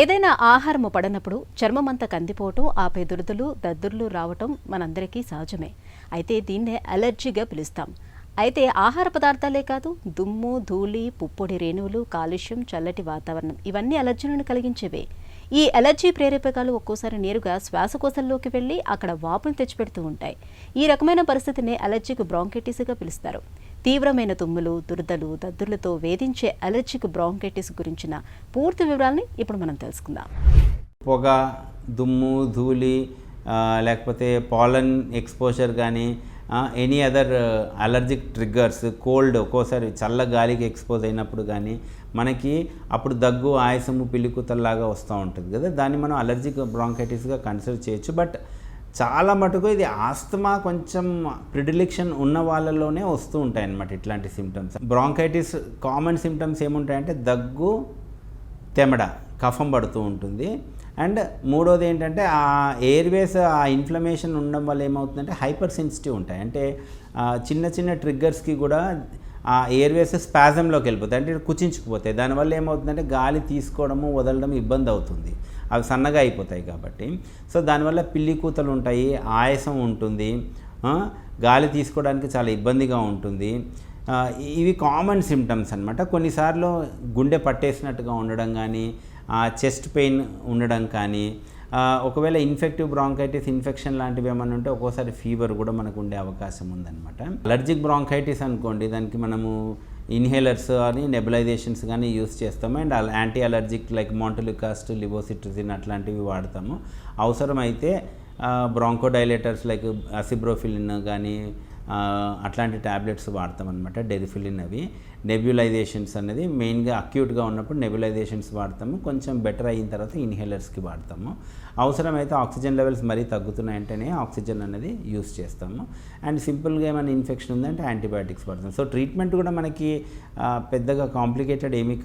ఏదైనా ఆహారము పడనప్పుడు చర్మమంతా కందిపోవటం, ఆపై దురదలు, దద్దుర్లు రావటం మనందరికీ సహజమే. అయితే దీన్నే అలర్జీగా పిలుస్తాం. అయితే ఆహార పదార్థాలే కాదు, దుమ్ము, ధూళి, పుప్పొడి రేణువులు, కాలుష్యం, చల్లటి వాతావరణం ఇవన్నీ అలర్జీలను కలిగించేవే. ఈ అలర్జీ ప్రేరేపకాలు ఒక్కోసారి నేరుగా శ్వాసకోశంలోకి వెళ్లి అక్కడ వాపును తెచ్చిపెడుతూ ఉంటాయి. ఈ రకమైన పరిస్థితిని అలర్జిక్ బ్రాంకైటిస్గా పిలుస్తారు. తీవ్రమైన తుమ్ములు, దురదలు, దద్దుర్లతో వేధించే అలర్జిక్ బ్రాంకైటిస్ గురించిన పూర్తి వివరాలని ఇప్పుడు మనం తెలుసుకుందాం. పొగ, దుమ్ము, ధూళి, లేకపోతే పాలన్ ఎక్స్పోజర్ కానీ any other allergic triggers, cold ఒక్కోసారి చల్ల గాలికి ఎక్స్పోజ్ అయినప్పుడు కానీ మనకి అప్పుడు దగ్గు, ఆయాసము, పిల్లికూతల్లాగా వస్తూ ఉంటుంది కదా, దాన్ని మనం అలర్జిక్ బ్రాంకైటిస్గా కన్సిడర్ చేయొచ్చు. బట్ చాలా మటుకు ఇది ఆస్తమా కొంచెం ప్రిడిలిక్షన్ ఉన్న వాళ్ళలోనే వస్తూ ఉంటాయి అన్నమాట ఇట్లాంటి సిమ్టమ్స్. బ్రాంకైటిస్ కామన్ సిమ్టమ్స్ ఏముంటాయంటే దగ్గు, తెమడ, కఫం పడుతూ ఉంటుంది. అండ్ మూడోది ఏంటంటే ఆ ఎయిర్వేస్ ఆ ఇన్ఫ్లమేషన్ ఉండడం వల్ల ఏమవుతుందంటే హైపర్ సెన్సిటివ్ ఉంటాయి. అంటే చిన్న చిన్న ట్రిగ్గర్స్కి కూడా ఆ ఎయిర్వేస్ స్పాజంలోకి వెళ్ళిపోతాయి, అంటే కుచించుకుపోతాయి. దానివల్ల ఏమవుతుందంటే గాలి తీసుకోవడము, వదలడం ఇబ్బంది అవుతుంది, అవి సన్నగా అయిపోతాయి కాబట్టి. సో దానివల్ల పిల్లి కూతలు ఉంటాయి, ఆయాసం ఉంటుంది, గాలి తీసుకోవడానికి చాలా ఇబ్బందిగా ఉంటుంది. ఇవి కామన్ సిమ్టమ్స్ అనమాట. కొన్నిసార్లు గుండె పట్టేసినట్టుగా ఉండడం కానీ, చెస్ట్ పెయిన్ ఉండడం కానీ, ఒకవేళ ఇన్ఫెక్టివ్ బ్రాంకైటిస్ ఇన్ఫెక్షన్ లాంటివి ఏమైనా ఉంటే ఒక్కోసారి ఫీవర్ కూడా మనకు ఉండే అవకాశం ఉందన్నమాట. అలర్జిక్ బ్రాంకైటిస్ అనుకోండి, దానికి మనము ఇన్హేలర్స్ అని నెబులైజేషన్స్ కానీ యూస్ చేస్తాము. అండ్ యాంటీ అలర్జిక్ లైక్ మోంటెలికాస్ట్, లివోసిట్రిజిన్ అట్లాంటివి వాడతాము. అవసరమైతే బ్రాంకోడైలేటర్స్ లైక్ అసిబ్రోఫిలిన్ కానీ అట్లాంటి ట్యాబ్లెట్స్ వాడతామన్నమాట, డెరిఫిలిన్. అవి నెబ్యులైజేషన్స్ అనేది మెయిన్గా అక్యూట్గా ఉన్నప్పుడు నెబ్యులైజేషన్స్ వాడతాము. కొంచెం బెటర్ అయిన తర్వాత ఇన్హేలర్స్కి వాడతాము. అవసరమైతే ఆక్సిజన్ లెవెల్స్ మరీ తగ్గుతున్నాయంటేనే ఆక్సిజన్ అనేది యూస్ చేస్తాము. అండ్ సింపుల్గా ఏమైనా ఇన్ఫెక్షన్ ఉందంటే యాంటీబయాటిక్స్ వాడతాం. సో ట్రీట్మెంట్ కూడా మనకి పెద్దగా కాంప్లికేటెడ్ ఏమీ కాదు.